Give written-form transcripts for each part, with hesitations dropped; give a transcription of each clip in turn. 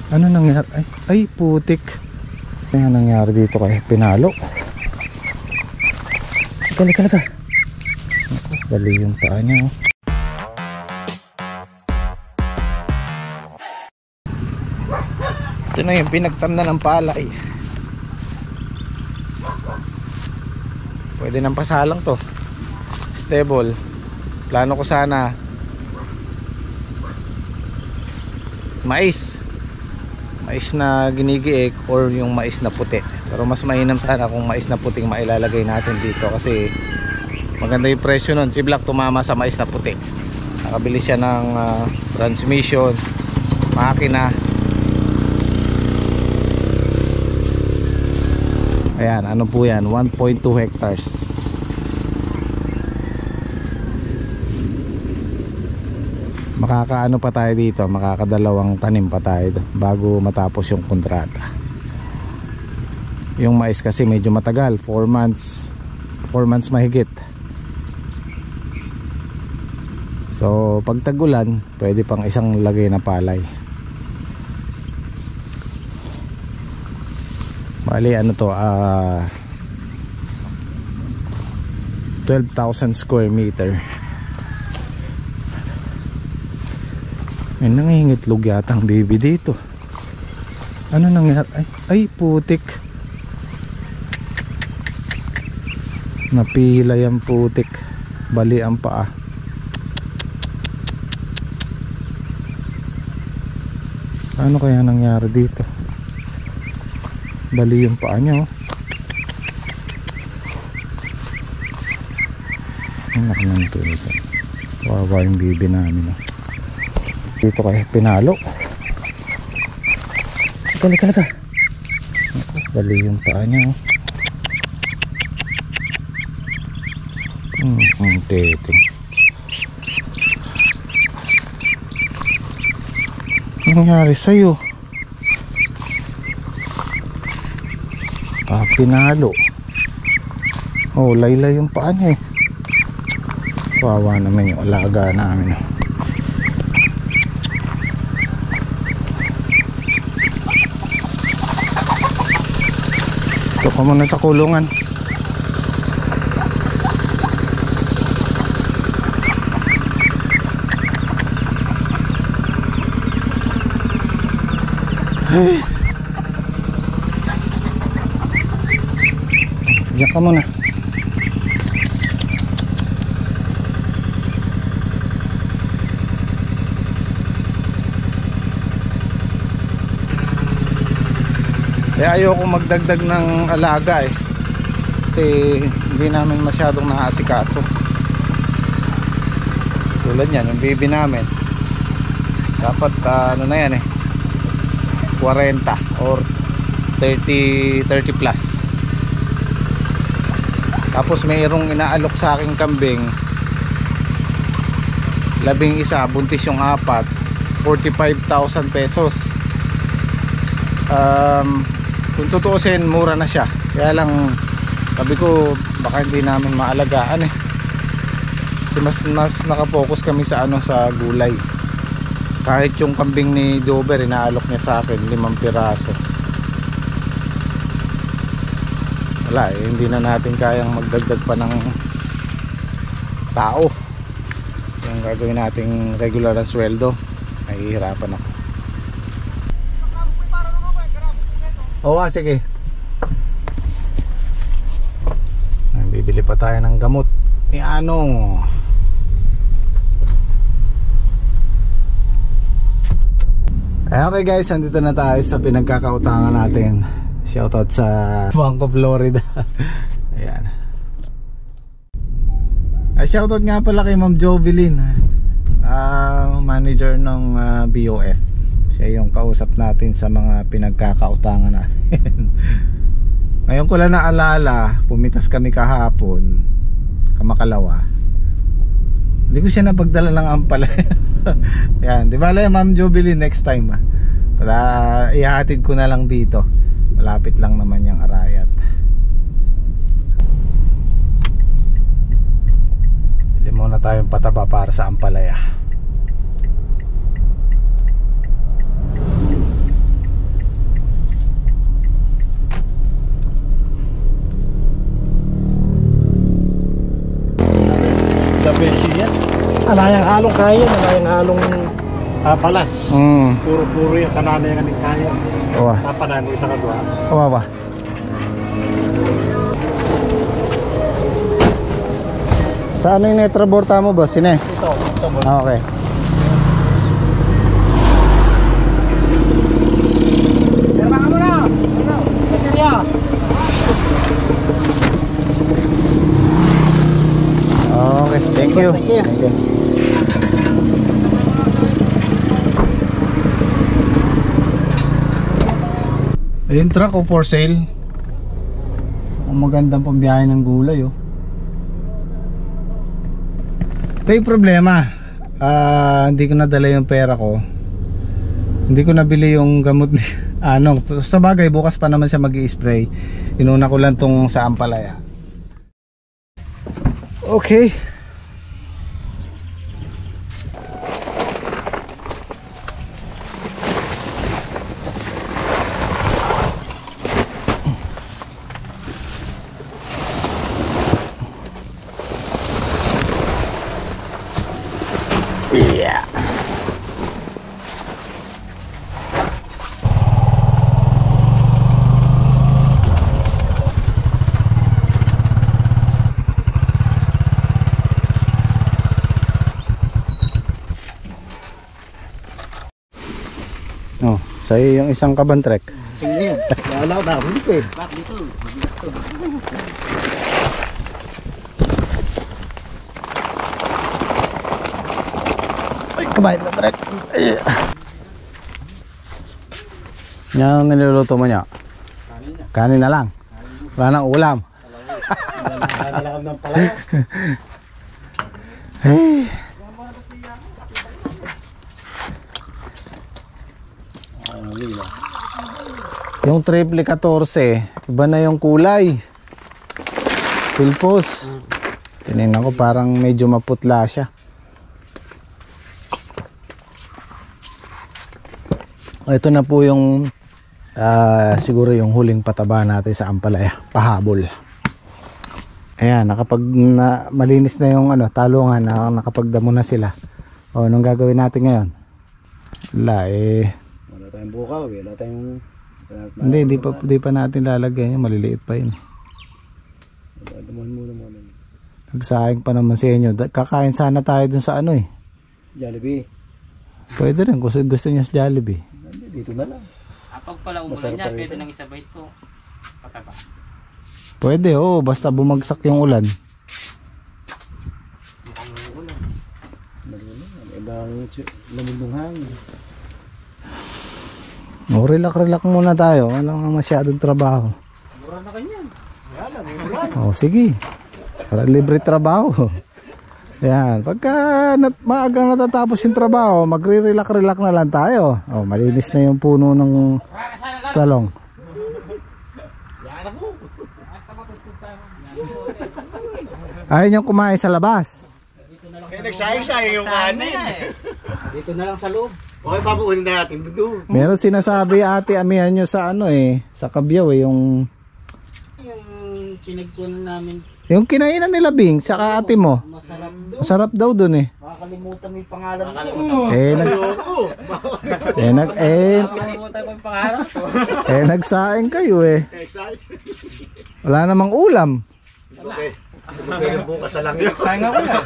Ano nangyari? Ay putik. Ano nangyari dito kay Pinalo? Kalika. Bali yung paa niya, oh. Ito na yung pinagtamna ng palay. Pwede nang pasalang to. Stable. Plano ko sana mais na ginigiik or yung mais na puti. Pero mas mainam sana kung mais na puting mailalagay natin dito kasi maganda yung presyo nun. Si Black tumama sa mais na puti. Nakabili siya ng transmission, makina. Ayan, ano po yan? 1.2 hectares. Makakaano pa tayo dito, makakadalawang tanim pa tayo bago matapos yung kontrata. Yung mais kasi medyo matagal, 4 months mahigit. So pag tag-ulan, pwede pang isang lagay na palay. Bali ano to, 12,000 square meter. May nangingitlog yata ang baby dito. Ano nangyari? Ay putik. Napila yung putik. Bali ang paa. Ano kaya nangyari dito? Bali yung paa niya, oh. Ang laki ng ito. Kawawa yung baby namin, oh. Dito kay Pinalo. Kalika. Bali yung paa niya, oh. Tete. Ano nangyari sa'yo? Pinalo. Oh, laylay yung paa niya, eh. Kawawa naman yung alaga namin, oh. Ito ka muna sa kulungan. Ay. Diyan ka muna. Kaya ayoko magdagdag ng alaga, eh. Kasi hindi namin masyadong naasikaso. Tulad yan, yung baby namin. Dapat ano na yan, eh, 40 or 30 plus. Tapos mayroong inaalok sa aking kambing 11, buntis yung 4, 45,000 pesos. Kung tutuusin, mura na siya. Kaya lang sabi ko baka hindi namin maalagaan, eh. Kasi mas nakapokus kami sa sa gulay. Kahit yung kambing ni Dover, inaalok niya sa akin 5 piraso. Wala, eh, hindi na natin kayang magdagdag pa ng tao. Yung gagawin nating regular na sweldo, nahihirapan ako. Oo, sige. Bibili pa tayo ng gamot ni Anong. Okay guys, andito na tayo sa pinagkakautangan natin. Shoutout sa Banco Florida. Ayan. Shoutout nga pala kay Ma'am Jovelyn, manager ng BOF. Siya yung kausap natin sa mga pinagkakautangan natin. Ngayon ko lang naalala, pumitas kami kahapon, Kamakalawa. Hindi ko siya napagdala ng ampalaya. Yan, di ba Ma'am Jovelyn, next time para ihatid ko na lang dito. Malapit lang naman yung Arayat. Bili muna tayong pataba para sa ampalaya. Alayang halong kaya, alayang halong palas. Puro-puro yung kanana yung aming kaya. Owa. Tapanan mo itang adwa. Owa ba? Saan yung netraborta mo, boss? Sine? Ito mo. Ah, okay. Pero baka mo na! Ano? Baterya! Okay, thank you. Thank you. Thank you. Ayun, truck o for sale. Ang magandang pambiyahe ng gulay oh. Ito yung problema. Hindi ko nadala yung pera ko. Hindi ko nabili yung gamot ni sa bagay bukas pa naman siya mag-i-spray. Inuna ko lang tong sa ampalaya. Okay. Yeah. Oh, sa'yo yung isang kabantrek. Sige yan. Wala na. Hindi ko eh. Ay, kabayad na trek. Yan ang niluluto mo niya. Kanin na lang. Wala nang ulam. Wala na ng palaya. Hey. Yung triple 14, iba na yung kulay. Pilpos. Tinignan ko parang medyo maputla siya. Ito na po yung siguro yung huling pataba natin sa ampalaya, pahabol. Ayan, malinis na yung talungan, nakapagdamo na sila. O, anong gagawin natin ngayon? Wala Wala tayong bukaw, wala tayong... Hindi pa natin lalagyan yun, maliliit pa yun. Damuhan muna. Nagsayang pa naman sa inyo. Kakain sana tayo dun sa Jollibee. Pwede rin, gusto nyo sa Jollibee. Dito na lang. Pag pala umulan niya, pwede nang isabay ito. Pataba. Pwede, oo, basta bumagsak yung ulan. Mukhang umulan. Ibang lamundong hangin. O, relax muna tayo. Walang masyadong trabaho. Mura na kanyan. Wala, O, sige. Para libre trabaho. Yan. Pagka maagang natatapos yung trabaho, magre-relax na lang tayo. O, malinis na yung puno ng talong. Ayaw niyang kumain sa labas. Kaya nagsayang-sayang yung kanin. Dito na lang sa loob. Okay, papuunin na natin doon. Meron sinasabi ate, amihan nyo sa sa Kabyaw yung Pinagkunan namin. yung kinainan nila Bing, saka ate mo. Masarap doon. Masarap daw dun eh. Makakalimutan mo yung pangalan mo. Nakalimutan ko yung pangarap. Nagsaing kayo eh. Excited. Wala namang ulam. Okay. Bukas na lang yun. Sayang ako yan.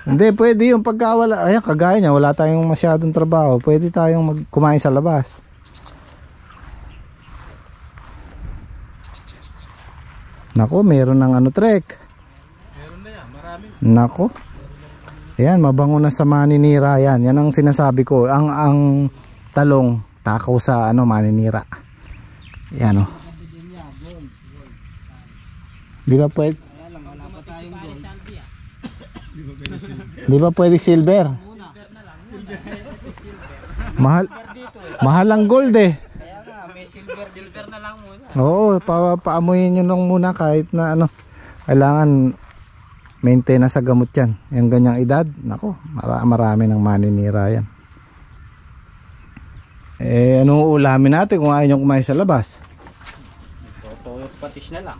Hindi, pwede yung pagkawala. Ayan, kagaya niya, wala tayong masyadong trabaho. Pwede tayong kumain sa labas. Nako, meron ng trek. Meron na yan, marami. Nako. Ayan, mabango na sa maninira yan. Yan ang sinasabi ko. Ang talong, takaw sa maninira. Yan o. Di ba pwede? Di ba pwede silver? Mahal ang gold eh. Kaya nga, may silver na lang muna. Oo, paamuyin nyo lang muna kahit na kailangan maintenance sa gamot yan. Yung ganyang edad, nako, marami ng maninira yan. Anong ulamin natin kung ayaw nyo kumain sa labas? Toyo patis na lang.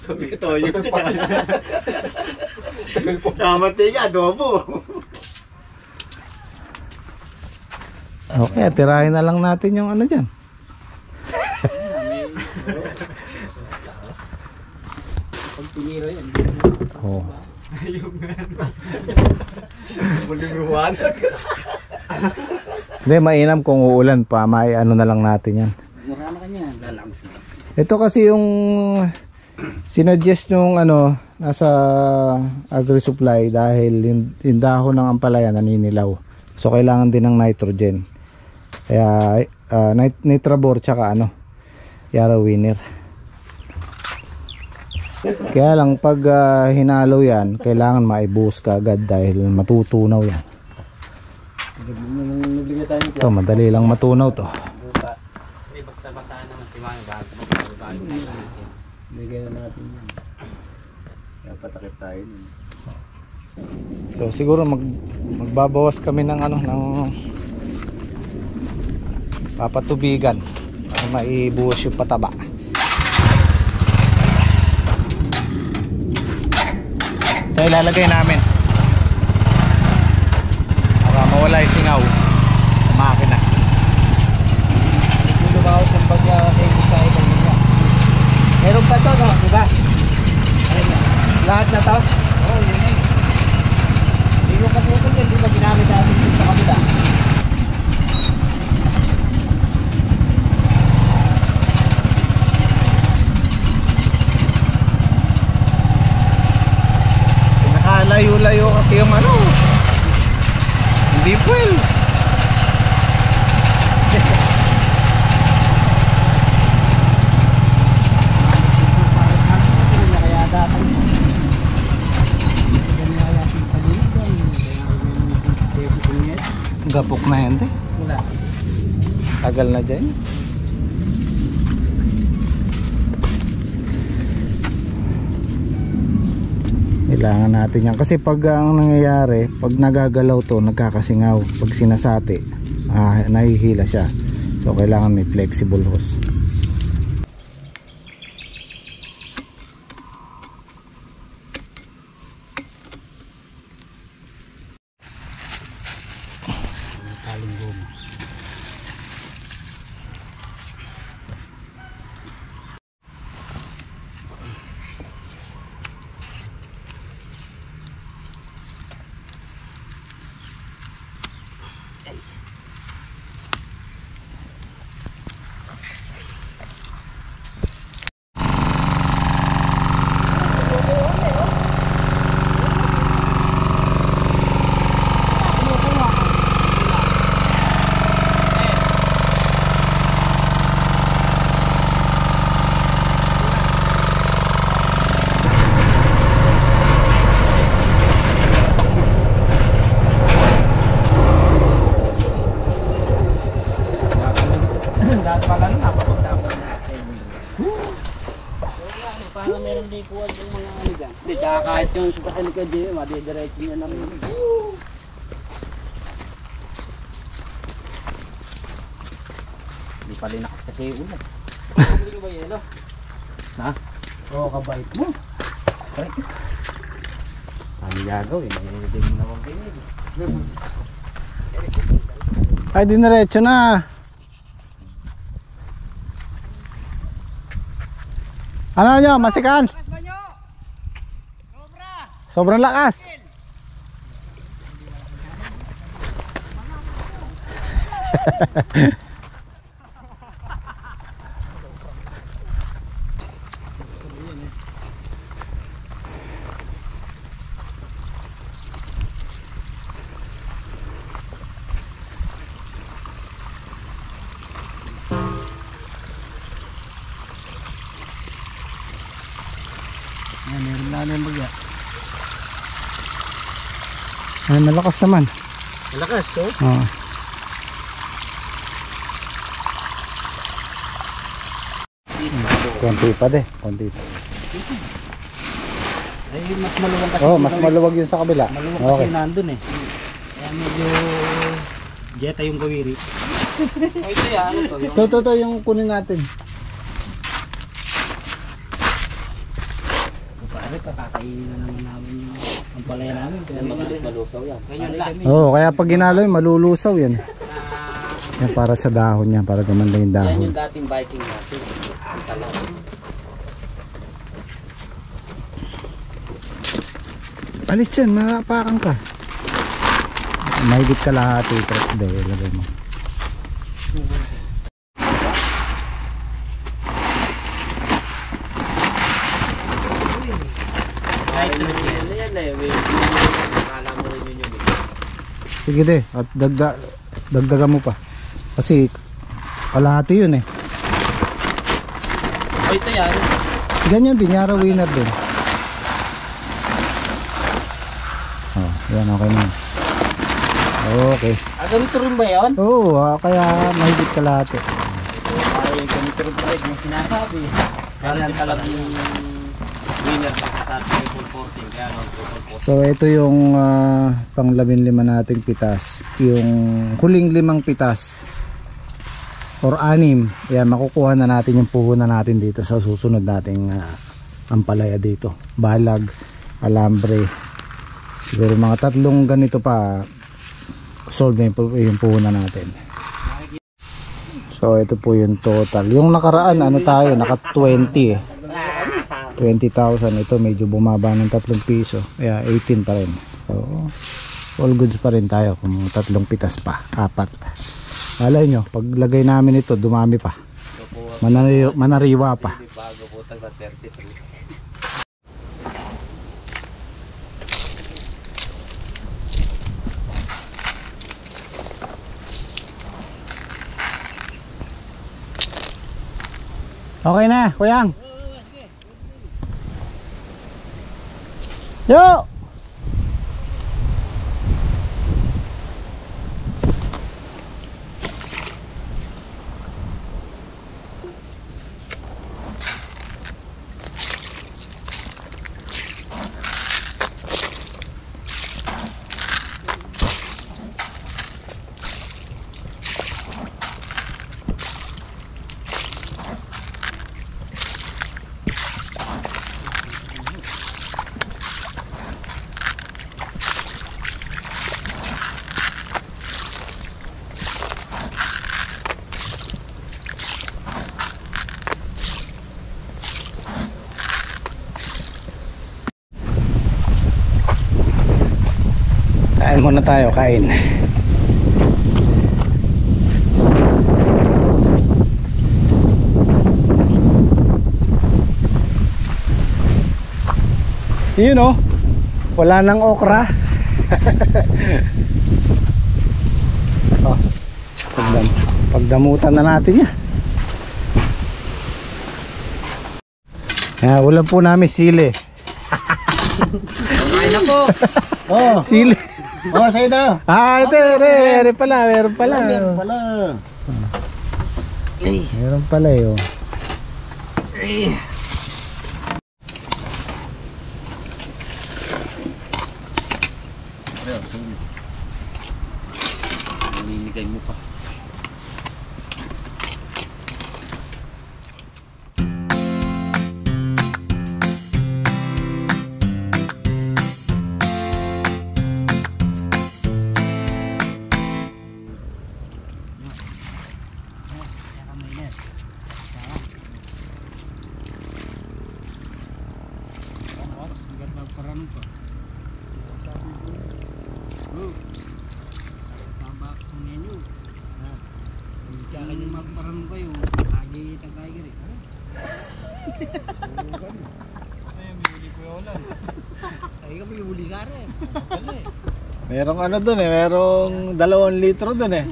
Ito yung tsaka mantika, adobo. Okay, tirahin na lang natin yung ano dyan. Pag piniro yan. Oh. Hindi, mainam kung uulan pa, may ano na lang natin yan. Mura na kanya. Lalamos mo. Ito kasi yung sinuggest yung ano, nasa agri-supply dahil yung dahon ng ampalaya naninilaw. So kailangan din ng nitrogen. Kaya Nitrabor tsaka ano, Yarrow Winner. Kaya lang pag hinalo yan, kailangan maibuhos ka agad dahil matutunaw yan. Ito, madali lang matunaw to. Basta-basta naman si Mami bago. Bigyan na natin yan. Kaya patakip tayo nun. So siguro magbabawas kami ng ano, ng papatubigan para maibuhos yung pataba. Ito ilalagay namin para mawala yung singaw sa makina. Ito ba ako ng bagya kay Bukay ng niya? Meron pa to, no? Diba? Lahat na to? Oo, yun eh. Hindi ko kaputol yan, di ba ginamit natin dito sa kabila? Layo-layo kasi yung ano, hindi fuel. Gapok na yan, tagal na dyan. Kailangan natin yan kasi pag ang nangyayari, pag nagagalaw to, nagkakasingaw. Pag sinasati, nahihila siya. So kailangan may flexible hose. Paano meron di kuwag yung mga ano dyan? Hindi, tsaka kahit yung sukatan ka dyan, madidiretso niya na rin. Hindi pala nakas kasi yung ulan. Hindi ka ba yelo? Ha? Oo, kabait mo. Correct. Ano gagawin? Hindi mo naman pinili. Ay, diniretso na. Ano nyo, masikan? Sobrang lakas. Meron na yung bagya. Ay, malakas naman. Malakas, so? Oo. Konti pa de, konti pa. Ay, mas maluwag kasi. Oh, mas maluwag yun sa kabila. Maluwag Okay. kasi nandun eh. Kaya medyo jeta yung kawiri. Oh, ito yan, ano to? Yung... Ito, yung kunin natin. Pare, pakakainin na naman namin yung ampalaya namin. Kaya mas malusaw yan. Ganyan last. Oo, kaya pag ginalo yun, malulusaw yan. Yan para sa dahon niya, para gumanda yung Yan dahon. yung dating Viking natin. Talaw. Alis dyan, maapakan ka. Mahigit kalahati ito. Dahil lagay mo. Sige de, at dagdagan mo pa. Kasi kalahati yun eh. O ito yan. Ganyan din, Yara winner din. Oh, yan okay na. Okay. Ganito rin ba yun? Oo, kaya mahigit kalahati. Ay, ganito rin ba yung sinasabi. Kaya talaga yung winner sa triple porting. Kaya no, triple porting. So ito yung pang 15 nating pitas. Yung huling 5 pitas or 6. Yan, makukuha na natin yung puhunan natin dito sa susunod nating ampalaya dito. Balag, alambre. Siguro mga 3 ganito pa solve na yung puhunan natin. So ito po yung total. Yung nakaraan ano tayo, naka 20 eh. 20,000. Ito medyo bumaba ng 3 piso. Kaya 18 pa rin. So all goods pa rin tayo kung 3 pitas pa, 4. Alay nyo, paglagay namin ito dumami pa. Manariwa pa. Bago po tag 33. Okay na, Kuyang. Yo! Kain muna tayo, kain. Yun oh, wala nang okra. Oh, pagdamutan na natin yan. Ulam po namin sili. Kain ako. Oh, sili. Oh, sa'yo na. Ah, ito, meron pala, meron pala. Meron pala. Meron pala yun. Naninigay mo pa. Merong ano dun eh, merong 2 litro dun eh.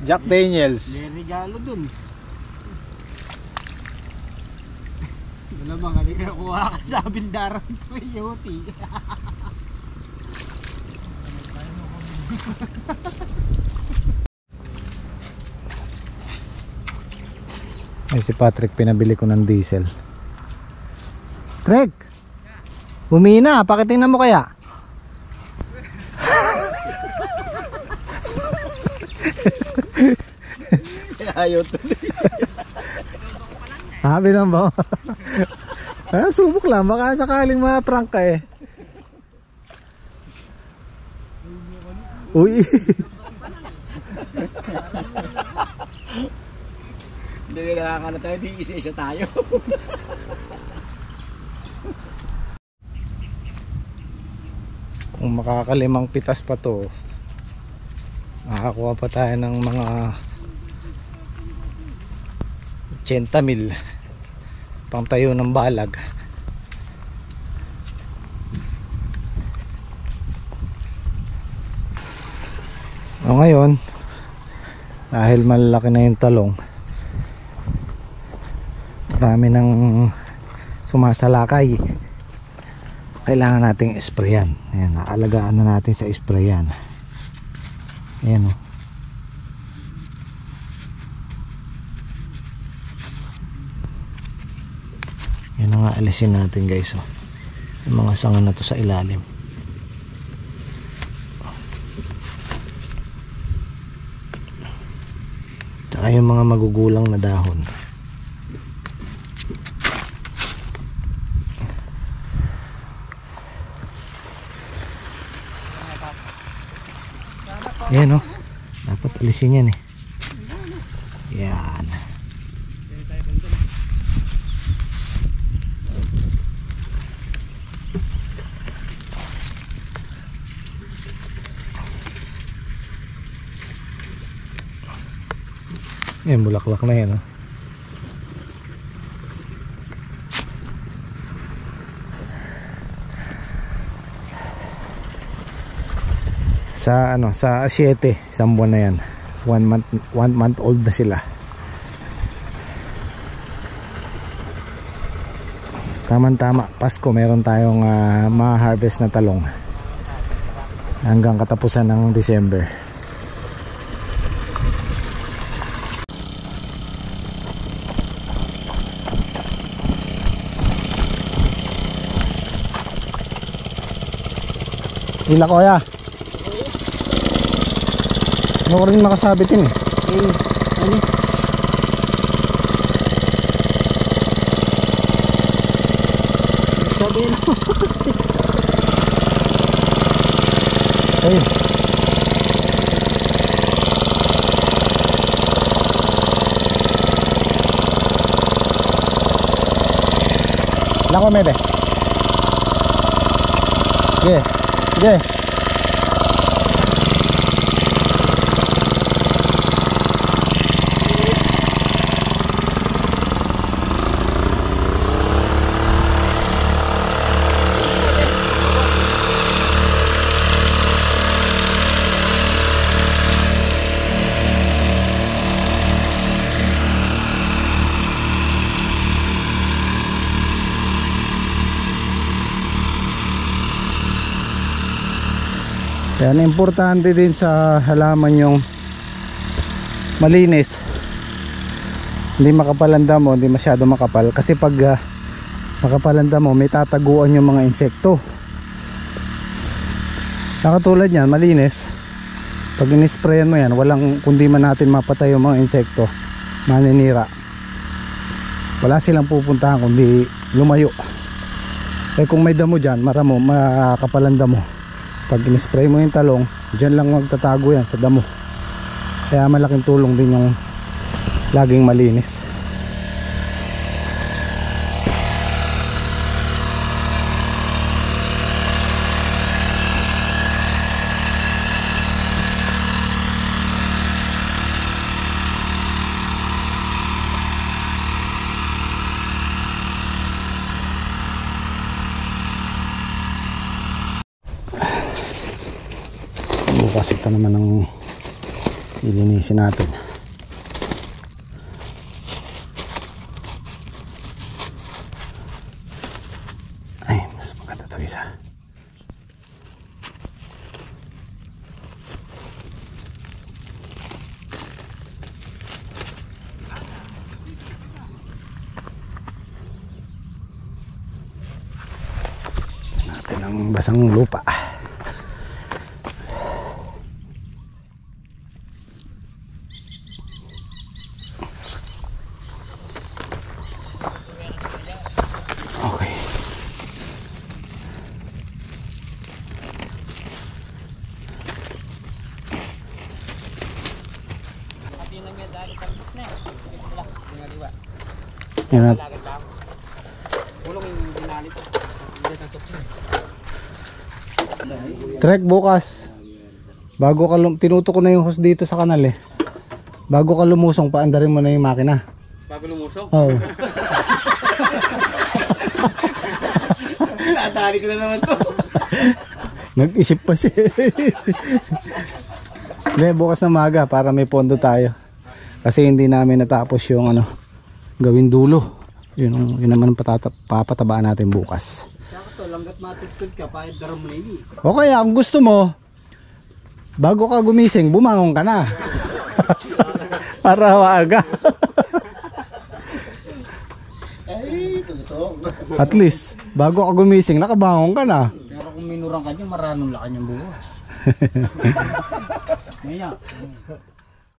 Jack Daniels. May regalo dun. Wala ba kami nakuha ka sa Bindaran Toyota. Ay si Patrick, pinabili ko ng diesel. Trek! Humina, pakitingnan mo kaya? Ayaw to. Sabi lang ba? Subok lang, baka sakaling ma-prank ka eh. Uy! Hindi nakakano tayo, di isa-isa tayo. Kung makakalimang pitas pa to, makakuha pa tayo ng mga 80,000 pang tayo ng balag. O ngayon, dahil malaki na yung talong, marami nang sumasalakay, kailangan nating sprayan. Ayan, naalagaan na natin sa sprayan. Ayan o. Yan na nga, alisin natin guys o. Yung mga sanga na to sa ilalim. Tsaka yung mga magugulang na dahon. Ayan o, dapat alisin yan eh. Yan. Yan, bulaklak na yan o. Sa ano, sa 7, isang buwan na yan. 1 month old na sila. Tama-tama, Pasko meron tayong ma-harvest na talong hanggang katapusan ng December. Hila ko ya. Ano ko rin makasabitin eh. Ano? Sabihin mo. Ayun. Lako mede. Sige. Sige. Yan, importante din sa halaman yung malinis, hindi makapal ang damo, hindi masyado makapal, kasi pag makapal ang damo may tataguan yung mga insekto. Nakatulad yan, malinis, pag inisprayan mo yan, walang, kundi man natin mapatay yung mga insekto, maninira, wala silang pupuntahan kundi lumayo. Eh kung may damo dyan, maramo, makapal ang damo, pag in-spray mo yung talong, dyan lang magtatago yan sa damo. Kaya malaking tulong din yung laging malinis. Bukas ito naman ang ilinisin natin. Ay, mas maganda ito isa. Natin ang basang lupa. Yan at. Trek bukas. Bago ka tinuto ko na yung hose dito sa kanal eh. Bago ka lumusong, paandarin mo na yung makina. Bago lumusok? Oo. Natali ko na naman to. Nag-isip pa siya. Hindi, bukas na maga para may pondo tayo. Kasi hindi namin natapos yung ano, gawin dulo. Yun naman ang papatabaan natin bukas. Sakto, langgat matutod ka, pahit daram mo na ini. Okay, kung gusto mo, bago ka gumising, bumangon ka na. Para maaga. Ay, totoo. At least, bago ka gumising, nakabangon ka na. Pero kung minurang ka niya, maranong la kanyang buwas. Ngayon.